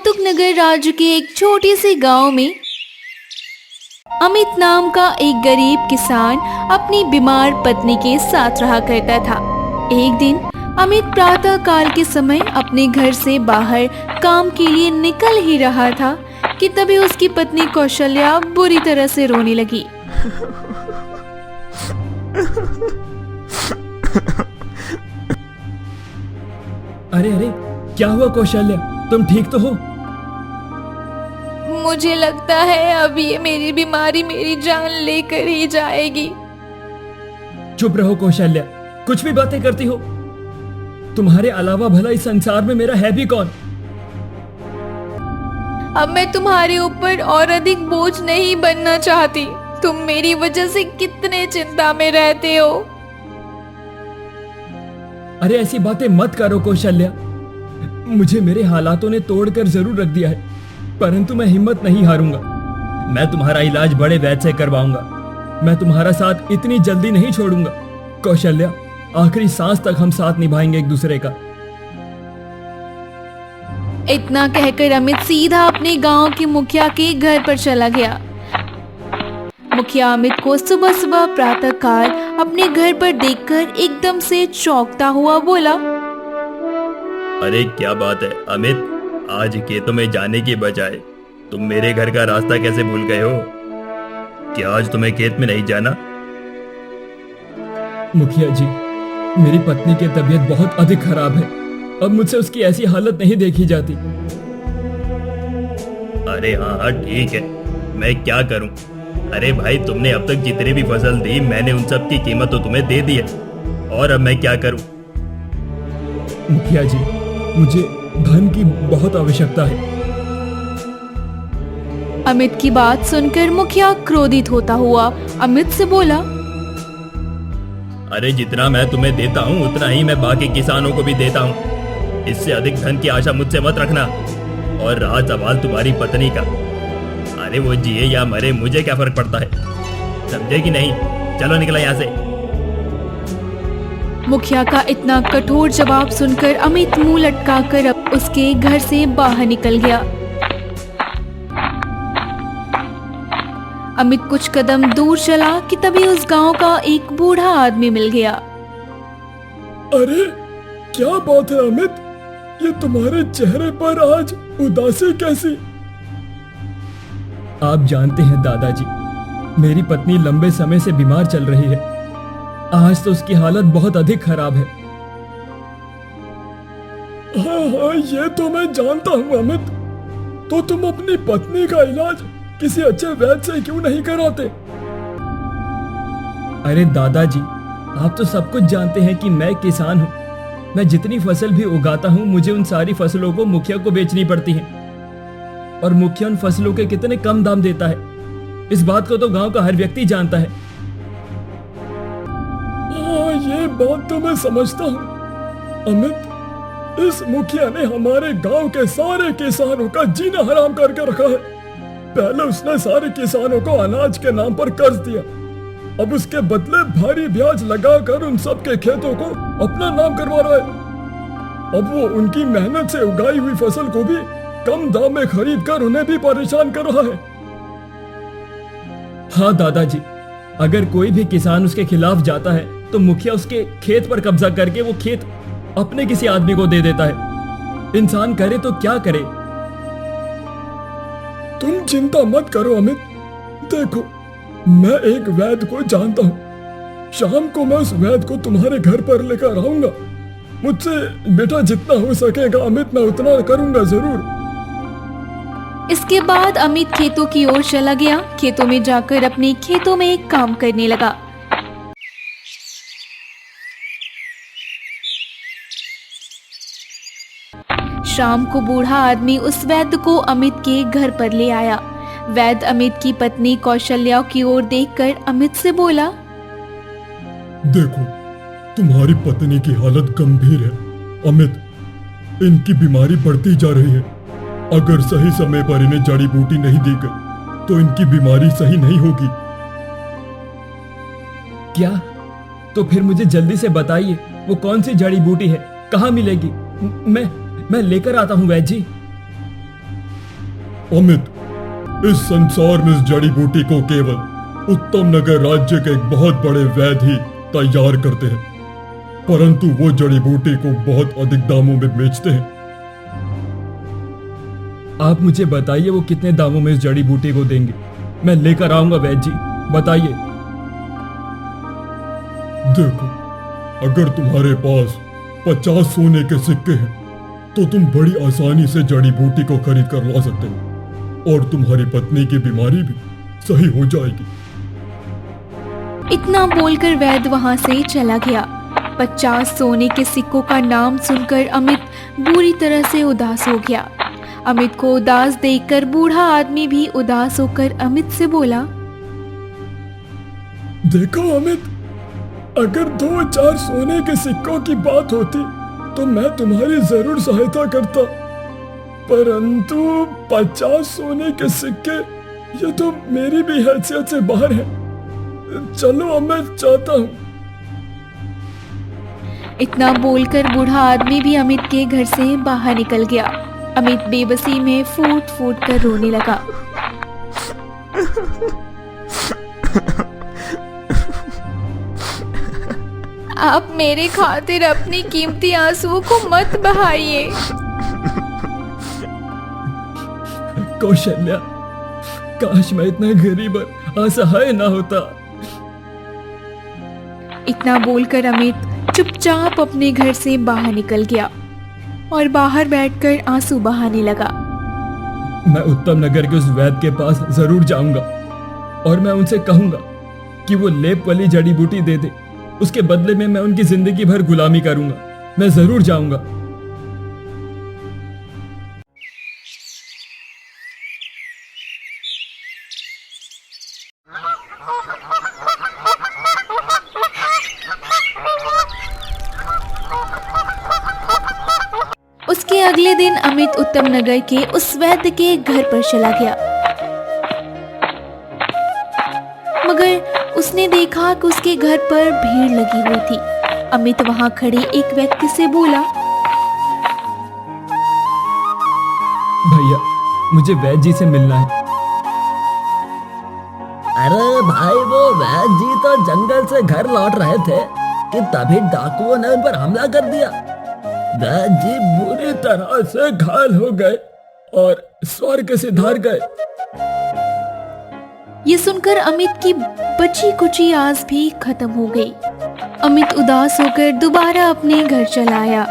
कौतुक नगर राज्य के एक छोटे से गांव में अमित नाम का एक गरीब किसान अपनी बीमार पत्नी के साथ रहा करता था। एक दिन अमित प्रातः काल के समय अपने घर से बाहर काम के लिए निकल ही रहा था कि तभी उसकी पत्नी कौशल्या बुरी तरह से रोने लगी। अरे अरे, क्या हुआ कौशल्या? तुम ठीक तो हो? मुझे लगता है अब ये मेरी बीमारी मेरी जान लेकर ही जाएगी। चुप रहो कौशल्या, कुछ भी बातें करती हो। तुम्हारे अलावा भला इस संसार में मेरा है भी कौन? अब मैं तुम्हारे ऊपर और अधिक बोझ नहीं बनना चाहती। तुम मेरी वजह से कितने चिंता में रहते हो। अरे ऐसी बातें मत करो कौशल्या। मुझे मेरे हालातों ने तोड़कर जरूर रख दिया है, परंतु मैं हिम्मत नहीं हारूंगा। मैं तुम्हारा इलाज बड़े वैद्य से करवाऊंगा। मैं तुम्हारा साथ इतनी जल्दी नहीं छोड़ूंगा। कौशल्या, आखिरी सांस तक हम साथ निभाएंगे एक दूसरे का। इतना कहकर अमित सीधा अपने गांव के मुखिया के घर पर चला गया। मुखिया अमित को सुबह सुबह प्रातः काल अपने घर पर देखकर एकदम से चौंकता हुआ बोला, अरे क्या बात है अमित, आज खेतों में जाने की बजाय तुम मेरे घर का रास्ता कैसे भूल गए हो? क्या आज तुम्हें खेत में नहीं जाना? मुखिया जी, मेरी पत्नी की तबीयत बहुत अधिक खराब है। अब मुझसे उसकी ऐसी हालत नहीं देखी जाती। अरे हाँ हाँ ठीक है, मैं क्या करूं? अरे भाई, तुमने अब तक जितनी भी फसल दी मैंने उन सब की कीमत तो तुम्हें दे दी है, और अब मैं क्या करूं? मुखिया जी, मुझे धन की बहुत आवश्यकता है। अमित की बात सुनकर मुखिया क्रोधित होता हुआ अमित से बोला, अरे जितना मैं तुम्हें देता हूँ उतना ही मैं बाकी किसानों को भी देता हूँ। इससे अधिक धन की आशा मुझसे मत रखना। और रहा सवाल तुम्हारी पत्नी का, अरे वो जिए या मरे मुझे क्या फर्क पड़ता है, समझे कि नहीं? चलो निकला यहाँ से। मुखिया का इतना कठोर जवाब सुनकर अमित मुंह लटकाकर उसके घर से बाहर निकल गया। अमित कुछ कदम दूर चला कि तभी उस गांव का एक बूढ़ा आदमी मिल गया। अरे क्या बात है अमित, ये तुम्हारे चेहरे पर आज उदासी कैसी? आप जानते हैं दादाजी, मेरी पत्नी लंबे समय से बीमार चल रही है। आज तो उसकी हालत बहुत अधिक खराब है। हाँ, ये तो मैं जानता हूँ अमित। तो तुम अपनी पत्नी का इलाज किसी अच्छे वैद्य से क्यों नहीं कराते? अरे दादाजी, आप तो सब कुछ जानते हैं कि मैं किसान हूँ। मैं जितनी फसल भी उगाता हूँ मुझे उन सारी फसलों को मुखिया को बेचनी पड़ती है, और मुखिया उन फसलों के कितने कम दाम देता है, इस बात को तो गांव का हर व्यक्ति जानता है। ये बात तो मैं समझता हूँ अमित। इस मुखिया ने हमारे गांव के सारे किसानों का जीना हराम करके रखा है। पहले उसने सारे किसानों को अनाज के नाम पर कर्ज दिया, अब उसके बदले भारी ब्याज लगाकर उन सब के खेतों को अपना नाम करवा रहा है। अब वो उनकी मेहनत से उगाई हुई फसल को भी कम दाम में खरीद कर उन्हें भी परेशान कर रहा है। हाँ दादाजी, अगर कोई भी किसान उसके खिलाफ जाता है तो मुखिया उसके खेत पर कब्जा करके वो खेत अपने किसी आदमी को दे देता है। इंसान करे तो क्या करे? तुम चिंता मत करो अमित। देखो, मैं एक वैद्य को जानता हूँ। शाम को मैं उस वैद्य को तुम्हारे घर पर लेकर आऊंगा। मुझसे बेटा जितना हो सकेगा अमित, मैं उतना करूंगा जरूर। इसके बाद अमित खेतों की ओर चला गया। खेतों में जाकर अपने खेतों में काम करने लगा। शाम को बूढ़ा आदमी उस वैद्य को अमित के घर पर ले आया। वैद्य अमित की पत्नी कौशल्या की ओर देखकर अमित से बोला, देखो, तुम्हारी पत्नी की हालत गंभीर है अमित। इनकी बीमारी बढ़ती जा रही है। अगर सही समय पर इन्हें जड़ी बूटी नहीं दी गई तो इनकी बीमारी सही नहीं होगी। क्या? तो फिर मुझे जल्दी से बताइए, वो कौन सी जड़ी बूटी है, कहाँ मिलेगी? मैं लेकर आता हूँ वैद्य जी। अमित, इस संसार में इस जड़ी बूटी को केवल उत्तम नगर राज्य के एक बहुत बड़े वैद्य ही तैयार करते हैं, परंतु वो जड़ी बूटी को बहुत अधिक दामों में बेचते हैं। आप मुझे बताइए वो कितने दामों में इस जड़ी बूटी को देंगे, मैं लेकर आऊंगा वैद्य जी, बताइए। देखो, अगर तुम्हारे पास 50 सोने के सिक्के हैं तो तुम बड़ी आसानी से जड़ी बूटी को खरीद कर ला सकते हो और तुम्हारी पत्नी की बीमारी भी सही हो जाएगी। इतना बोलकर वैद्य वहां से चला गया। 50 सोने के सिक्कों का नाम सुनकर अमित बुरी तरह से उदास हो गया। अमित को उदास देखकर बूढ़ा आदमी भी उदास होकर अमित से बोला, देखो अमित, अगर 2-4 सोने के सिक्कों की बात होती तो मैं तुम्हारी जरूर सहायता करता, परंतु 50 सोने के सिक्के, ये तो मेरी भी हैसियत से बाहर है। चलो अब मैं चाहता हूँ। इतना बोलकर बूढ़ा आदमी भी अमित के घर से बाहर निकल गया। अमित बेबसी में फूट फूट कर रोने लगा। आप मेरे खातिर अपनी कीमती आंसुओं को मत बहाइए। कौशल्या, काश मैं इतना गरीब और असहाय ना होता। इतना बोलकर अमित चुपचाप अपने घर से बाहर निकल गया और बाहर बैठकर आंसू बहाने लगा। मैं उत्तम नगर के उस वैद्य के पास जरूर जाऊंगा और मैं उनसे कहूंगा कि वो लेप वाली जड़ी बूटी दे दे। उसके बदले में मैं उनकी जिंदगी भर गुलामी करूंगा। मैं जरूर जाऊंगा। उसके अगले दिन अमित उत्तम नगर के उस वैद्य के घर पर चला गया, मगर उसने देखा कि उसके घर पर भीड़ लगी हुई थी। अमित वहां खड़े एक व्यक्ति से बोला, भैया, मुझे वैद्य जी से मिलना है। अरे भाई, वो वैद्य जी तो जंगल से घर लौट रहे थे कि तभी डाकुओं ने उन पर हमला कर दिया। वैद्य जी बुरी तरह से घायल हो गए और स्वर्ग से धार गए। ये सुनकर अमित की बची कुची आस भी खत्म हो गई। अमित उदास होकर दोबारा अपने घर चला आया।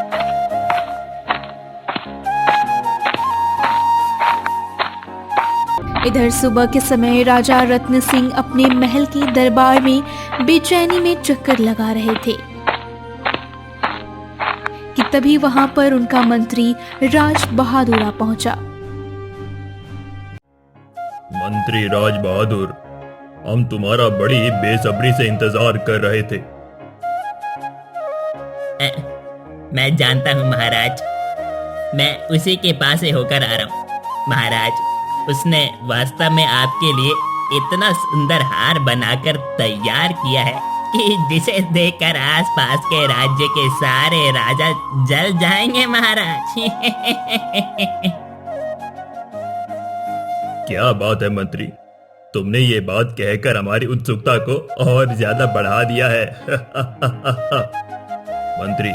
इधर सुबह के समय राजा रत्न सिंह अपने महल के दरबार में बेचैनी में चक्कर लगा रहे थे कि तभी वहां पर उनका मंत्री राज बहादुर आ पहुंचा। मंत्री राज बहादुर, हम तुम्हारा बड़ी बेसब्री से इंतजार कर रहे थे। मैं जानता हूँ महाराज, मैं उसी के पास से होकर आ रहा हूँ। महाराज, उसने वास्तव में आपके लिए इतना सुंदर हार बनाकर तैयार किया है कि जिसे देखकर आसपास के राज्य के सारे राजा जल जाएंगे महाराज। क्या बात है मंत्री, तुमने ये बात कहकर हमारी उत्सुकता को और ज्यादा बढ़ा दिया है। मंत्री,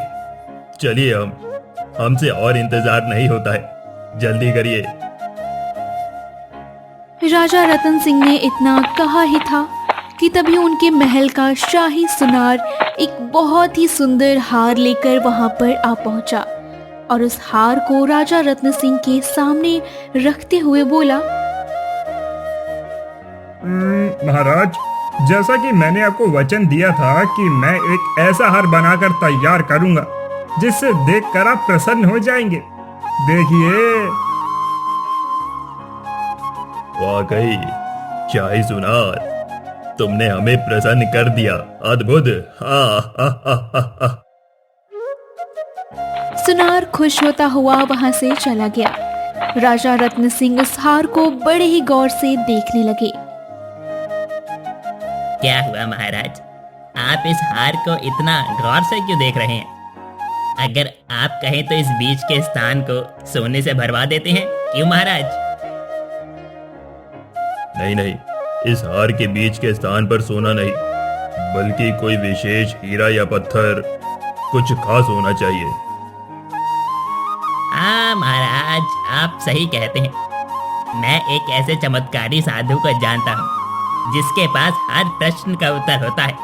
चलिए, हमसे और इंतजार नहीं होता है, जल्दी करिए। राजा रतन सिंह ने इतना कहा ही था कि तभी उनके महल का शाही सुनार एक बहुत ही सुंदर हार लेकर वहां पर आ पहुंचा और उस हार को राजा रत्न सिंह के सामने रखते हुए बोला, महाराज, जैसा कि मैंने आपको वचन दिया था कि मैं एक ऐसा हार बनाकर तैयार करूंगा जिससे देखकर आप प्रसन्न हो जाएंगे। देखिए। वाकई शाही सुनार, तुमने हमें प्रसन्न कर दिया। अद्भुत। सुनार खुश होता हुआ वहां से चला गया। राजा रत्न सिंह उस हार को बड़े ही गौर से देखने लगे। क्या हुआ महाराज, आप इस हार को इतना गौर से क्यों देख रहे हैं? अगर आप कहें तो इस बीच के स्थान को सोने से भरवा देते हैं, क्यों महाराज? नहीं नहीं, इस हार के बीच के स्थान पर सोना नहीं, बल्कि कोई विशेष हीरा या पत्थर, कुछ खास होना चाहिए। हाँ महाराज, आप सही कहते हैं। मैं एक ऐसे चमत्कारी साधु को जानता हूँ जिसके पास हर प्रश्न का उत्तर होता है।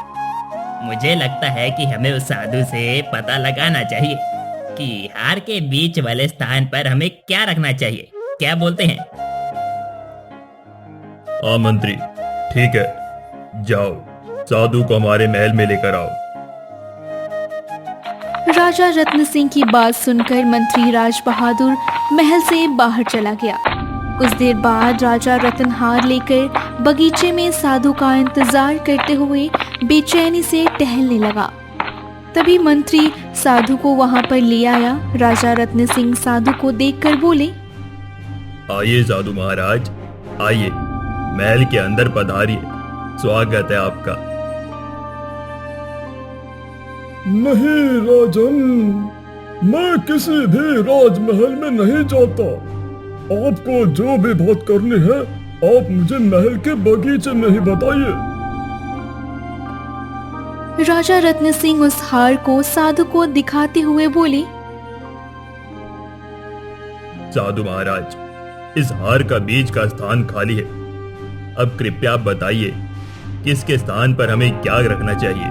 मुझे लगता है कि हमें उस साधु से पता लगाना चाहिए कि हार के बीच वाले स्थान पर हमें क्या रखना चाहिए। क्या बोलते हैं? हाँ मंत्री, ठीक है, जाओ साधु को हमारे महल में लेकर आओ। राजा रत्न सिंह की बात सुनकर मंत्री राज बहादुर महल से बाहर चला गया। कुछ देर बाद राजा रतन हार लेकर बगीचे में साधु का इंतजार करते हुए बेचैनी से टहलने लगा। तभी मंत्री साधु को वहां पर ले आया। राजा रत्न सिंह साधु को देखकर बोले, आइए साधु महाराज, आइए, महल के अंदर पधारिए, स्वागत है आपका। नहीं राजन, मैं किसी भी राजमहल में नहीं जाता। आपको जो भी बात करनी है आप मुझे महल के बगीचे में ही बताइए। राजा रत्न सिंह उस हार को साधु को दिखाते हुए बोले, साधु महाराज, इस हार का बीच का स्थान खाली है। अब कृपया आप बताइए किसके स्थान पर हमें क्या रखना चाहिए,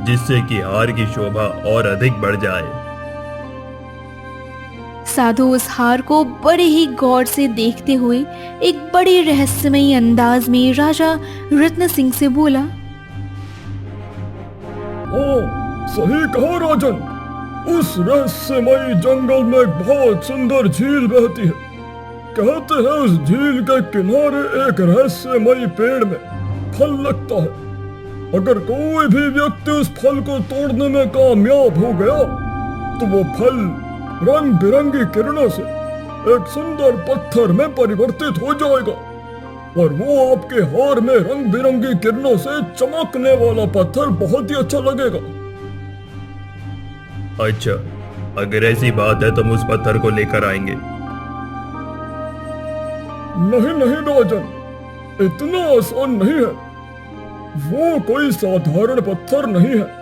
जिससे कि हार की शोभा और अधिक बढ़ जाए। साधु उस हार को बड़े ही गौर से देखते हुए एक बड़े रहस्यमयी अंदाज में राजा रत्न सिंह से बोला, हाँ, सही कहा राजन। उस रहस्यमयी जंगल में एक बहुत सुंदर झील बहती है। कहते हैं उस झील के किनारे एक रहस्यमयी पेड़ में फल लगता है। अगर कोई भी व्यक्ति उस फल को तोड़ने में कामयाब हो गया तो वो फल रंग बिरंगी किरणों से एक सुंदर पत्थर में परिवर्तित हो जाएगा और वो आपके हार में रंग बिरंगी किरणों से चमकने वाला पत्थर बहुत ही अच्छा लगेगा। अच्छा, अगर ऐसी बात है तो हम उस पत्थर को लेकर आएंगे। नहीं नहीं राजन, इतना आसान नहीं है। वो कोई साधारण पत्थर नहीं है।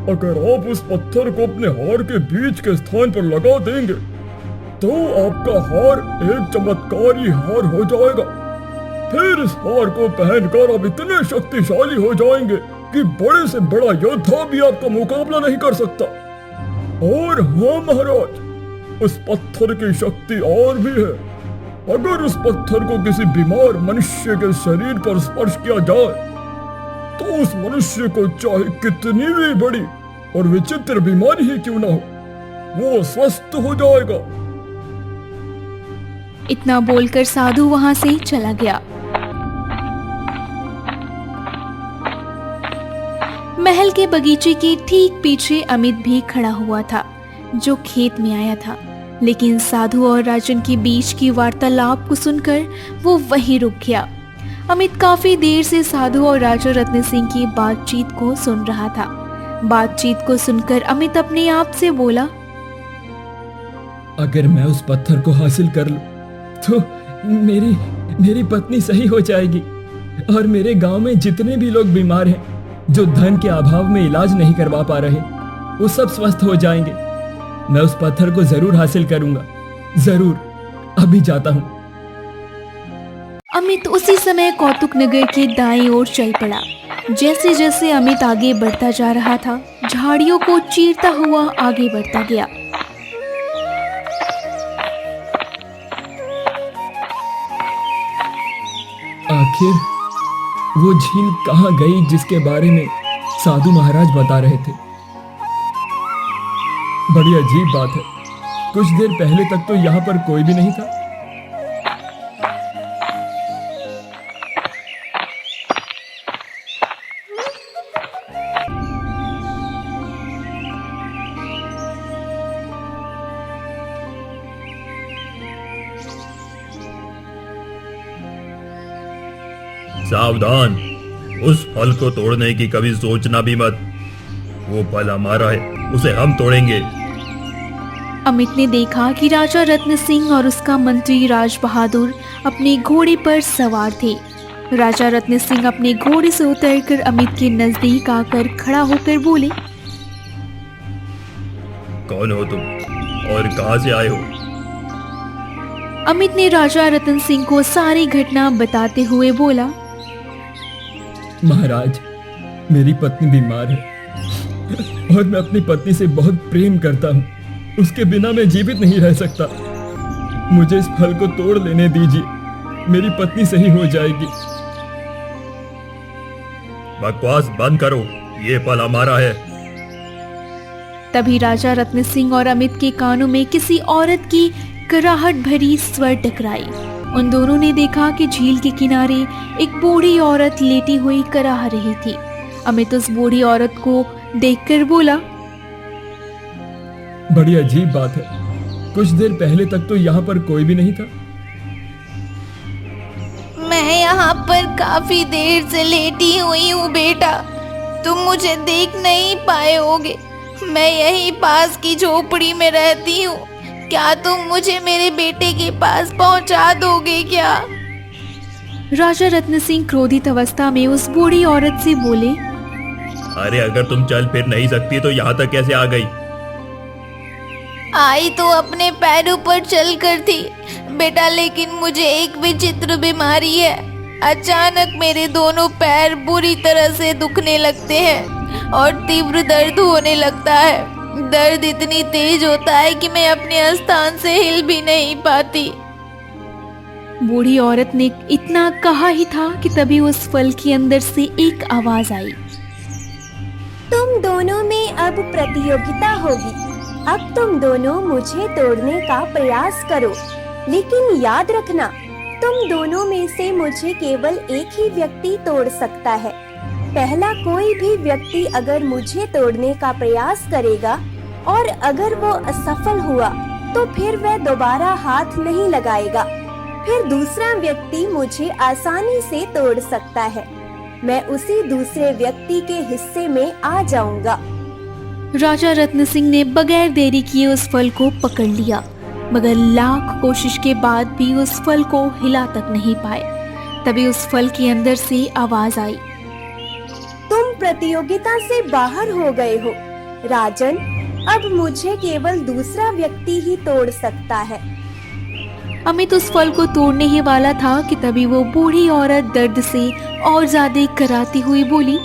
अगर आप उस पत्थर को अपने हार के बीच के स्थान पर लगा देंगे तो आपका हार एक चमत्कारी हार हो जाएगा। फिर इस हार को पहनकर आप इतने शक्तिशाली हो जाएंगे कि बड़े से बड़ा योद्धा भी आपका मुकाबला नहीं कर सकता। और हाँ महाराज, उस पत्थर की शक्ति और भी है। अगर उस पत्थर को किसी बीमार मनुष्य के शरीर पर स्पर्श किया जाए तो उस मनुष्य को चाहे कितनी भी बड़ी और विचित्र बीमारी ही क्यों ना हो, वो स्वस्थ हो जाएगा। इतना बोलकर साधु वहां से चला गया। महल के बगीचे के ठीक पीछे अमित भी खड़ा हुआ था, जो खेत में आया था। लेकिन साधु और राजन के बीच की वार्तालाप को सुनकर वो वहीं रुक गया। अमित काफी देर से साधु और राजा रत्न सिंह की बातचीत को सुन रहा था। बातचीत को सुनकर अमित अपने आप से बोला, अगर मैं उस पत्थर को हासिल कर लूं तो मेरी पत्नी सही हो जाएगी और मेरे गांव में जितने भी लोग बीमार हैं, जो धन के अभाव में इलाज नहीं करवा पा रहे, वो सब स्वस्थ हो जाएंगे। मैं उस पत्थर को जरूर हासिल करूंगा, जरूर। अभी जाता हूं। अमित उसी समय कौतुक नगर के दाईं ओर चल पड़ा। जैसे जैसे अमित आगे बढ़ता जा रहा था, झाड़ियों को चीरता हुआ आगे बढ़ता गया। आखिर वो झील कहाँ गई जिसके बारे में साधु महाराज बता रहे थे? बड़ी अजीब बात है, कुछ देर पहले तक तो यहाँ पर कोई भी नहीं था। सावधान, उस फल को तोड़ने की कभी सोचना भी मत। वो फल हमारा है, उसे हम तोड़ेंगे। अमित ने देखा कि राजा रत्न सिंह और उसका मंत्री राज बहादुर अपने घोड़े पर सवार थे। राजा रत्न सिंह अपने घोड़े से उतरकर अमित के नजदीक आकर खड़ा होकर बोले, कौन हो तुम और कहां से आए हो? अमित ने राजा रतन सिंह को सारी घटना बताते हुए बोला, महाराज, मेरी पत्नी बीमार है और मैं अपनी पत्नी से बहुत प्रेम करता हूँ। उसके बिना मैं जीवित नहीं रह सकता। मुझे इस फल को तोड़ लेने दीजिए, मेरी पत्नी सही हो जाएगी। बकवास बंद करो, ये फल हमारा है। तभी राजा रत्न सिंह और अमित के कानों में किसी औरत की कराहट भरी स्वर टकराई। उन दोनों ने देखा कि झील के किनारे एक बूढ़ी औरत लेटी हुई कराह रही थी। अमित उस बूढ़ी औरत को देखकर बोला, बड़ी अजीब बात है, कुछ देर पहले तक तो यहाँ पर कोई भी नहीं था। मैं यहाँ पर काफी देर से लेटी हुई हूँ बेटा, तुम मुझे देख नहीं पाए होगे। मैं यहीं पास की झोपड़ी में रहती हूँ। क्या तुम मुझे मेरे बेटे के पास पहुँचा दोगे क्या? राजा रत्न सिंह क्रोधित अवस्था में उस बूढ़ी औरत से बोले, अरे अगर तुम चल फिर नहीं सकती तो यहाँ तक कैसे आ गई? आई तो अपने पैरों पर चल कर थी बेटा, लेकिन मुझे एक विचित्र बीमारी है। अचानक मेरे दोनों पैर बुरी तरह से दुखने लगते हैं और तीव्र दर्द होने लगता है। दर्द इतनी तेज होता है कि मैं अपने स्थान से हिल भी नहीं पाती। बूढ़ी औरत ने इतना कहा ही था कि तभी उस फल के अंदर से एक आवाज आई, तुम दोनों में अब प्रतियोगिता होगी। अब तुम दोनों मुझे तोड़ने का प्रयास करो, लेकिन याद रखना, तुम दोनों में से मुझे केवल एक ही व्यक्ति तोड़ सकता है। पहला कोई भी व्यक्ति अगर मुझे तोड़ने का प्रयास करेगा और अगर वो असफल हुआ तो फिर वह दोबारा हाथ नहीं लगाएगा। फिर दूसरा व्यक्ति मुझे आसानी से तोड़ सकता है। मैं उसी दूसरे व्यक्ति के हिस्से में आ जाऊंगा। राजा रत्न सिंह ने बगैर देरी किए उस फल को पकड़ लिया, मगर लाख कोशिश के बाद भी उस फल को हिला तक नहीं पाए। तभी उस फल के अंदर से आवाज आई, तुम प्रतियोगिता से बाहर हो गए हो राजन। अब मुझे केवल दूसरा व्यक्ति ही तोड़ सकता है। अमित उस फल को तोड़ने ही वाला था कि तभी वो बूढ़ी औरत दर्द से और ज्यादा कराती हुई बोली,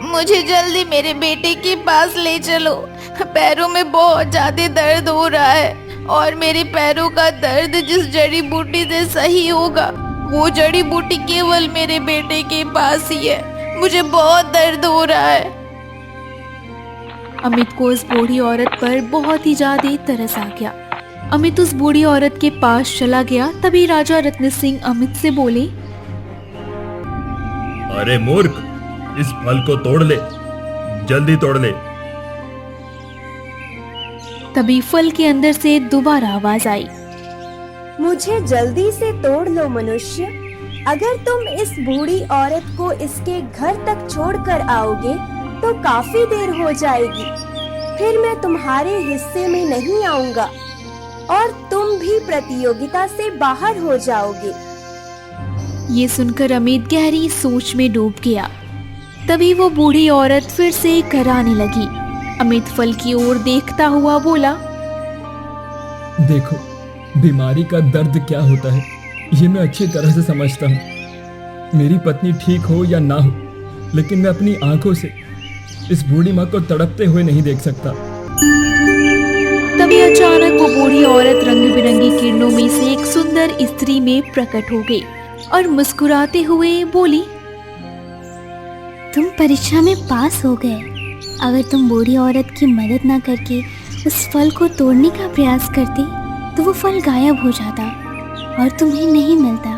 मुझे जल्दी मेरे बेटे के पास ले चलो। पैरों में बहुत ज्यादा दर्द हो रहा है और मेरे पैरों का दर्द जिस जड़ी बूटी से सही होगा वो जड़ी बूटी केवल मेरे बेटे के पास ही है। मुझे बहुत दर्द हो रहा है। अमित को उस बूढ़ी औरत पर बहुत ही ज्यादा तरस आ गया। अमित उस बूढ़ी औरत के पास चला गया। तभी राजा रत्न सिंह अमित से बोले, अरे मूर्ख, इस फल को तोड़ ले, जल्दी तोड़ ले। तभी फल के अंदर से दोबारा आवाज आई, मुझे जल्दी से तोड़ लो मनुष्य। अगर तुम इस बूढ़ी औरत को इसके घर तक छोड़कर आओगे तो काफी देर हो जाएगी। फिर मैं तुम्हारे हिस्से में नहीं आऊंगा और तुम भी प्रतियोगिता से बाहर हो जाओगे। ये सुनकर अमित गहरी सोच में डूब गया। तभी वो बूढ़ी औरत फिर से कराने लगी। अमित फल की ओर देखता हुआ बोला, देखो, बीमारी का दर्द क्या होता है ये मैं अच्छी तरह से समझता हूँ। मेरी पत्नी ठीक हो या ना हो, लेकिन मैं अपनी आंखों से इस बूढ़ी माँ को तड़पते हुए नहीं देख सकता। तभी अचानक वो बूढ़ी औरत रंग बिरंगी किरणों में से एक सुंदर स्त्री में प्रकट हो गई और मुस्कुराते हुए बोली, तुम परीक्षा में पास हो गए। अगर तुम बूढ़ी औरत की मदद ना करके उस फल को तोड़ने का प्रयास करते तो वो फल गायब हो जाता और तुम्हें नहीं मिलता।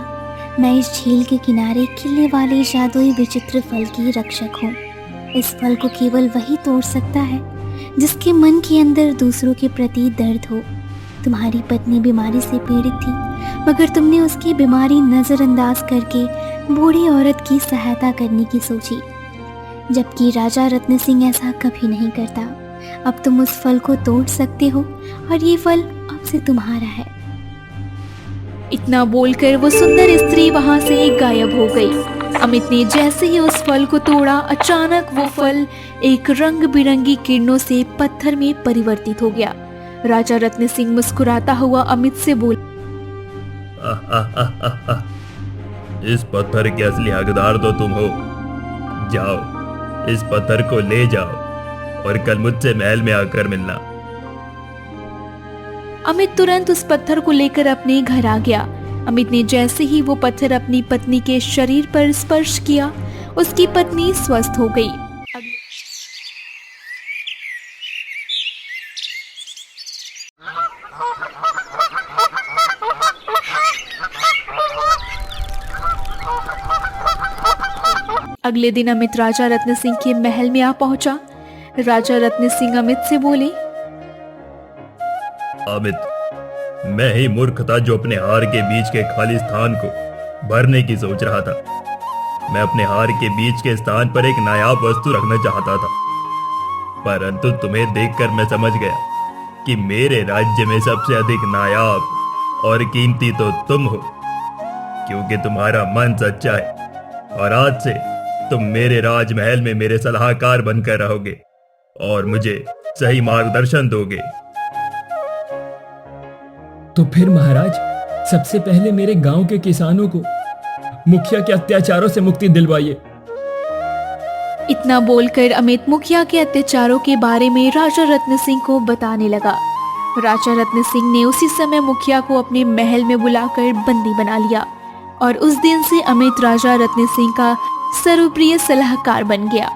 मैं इस झील के किनारे खिलने वाले जादुई विचित्र फल की रक्षक हूँ। इस फल को केवल वही तोड़ सकता है जिसके मन के अंदर दूसरों के प्रति दर्द हो। तुम्हारी पत्नी बीमारी से पीड़ित थी, मगर तुमने उसकी बीमारी नज़रअंदाज करके बूढ़ी औरत की सहायता करने की सोची, जबकि राजा रत्न सिंह ऐसा कभी नहीं करता। अब तुम उस फल को तोड़ सकते हो और ये फल अब से तुम्हारा है। इतना बोलकर वो सुंदर स्त्री वहां से गायब हो गई। अमित ने जैसे ही उस फल को तोड़ा, अचानक वो फल एक रंग बिरंगी किरणों से पत्थर में परिवर्तित हो गया। राजा रत्न सिंह मुस्कुराता हुआ अमित से बोला, इस पत्थर के असली हकदार तो तुम हो। जाओ, इस पत्थर को ले जाओ और कल मुझसे महल में आकर मिलना। अमित तुरंत उस पत्थर को लेकर अपने घर आ गया। अमित ने जैसे ही वो पत्थर अपनी पत्नी के शरीर पर स्पर्श किया, उसकी पत्नी स्वस्थ हो गई। अगले दिन अमित राजा रत्न सिंह के महल में आ पहुंचा। राजा रत्न सिंह अमित से बोले, अमित, मैं ही मूर्ख था जो अपने हार के बीच के खाली स्थान को भरने की सोच रहा था। मैं अपने हार के बीच के स्थान पर एक नायाब वस्तु रखना चाहता था, परंतु तुम्हें देखकर मैं समझ गया कि मेरे राज्य में सबसे अधिक नायाब और कीमती तो तुम हो, क्योंकि तुम्हारा मन सच्चा है और आज से तुम मेरे राजमहल में मेरे सलाहकार बनकर रहोगे और मुझे सही मार्गदर्शन दोगे। तो फिर महाराज, सबसे पहले मेरे गांव के किसानों को मुखिया के अत्याचारों से मुक्ति दिलवाइए। इतना बोलकर अमित मुखिया के अत्याचारों के बारे में राजा रत्न सिंह को बताने लगा। राजा रत्न सिंह ने उसी समय मुखिया को अपने महल में बुलाकर बंदी बना लिया और उस दिन से अमित राजा रत्न सिंह का सर्वप्रिय सलाहकार बन गया।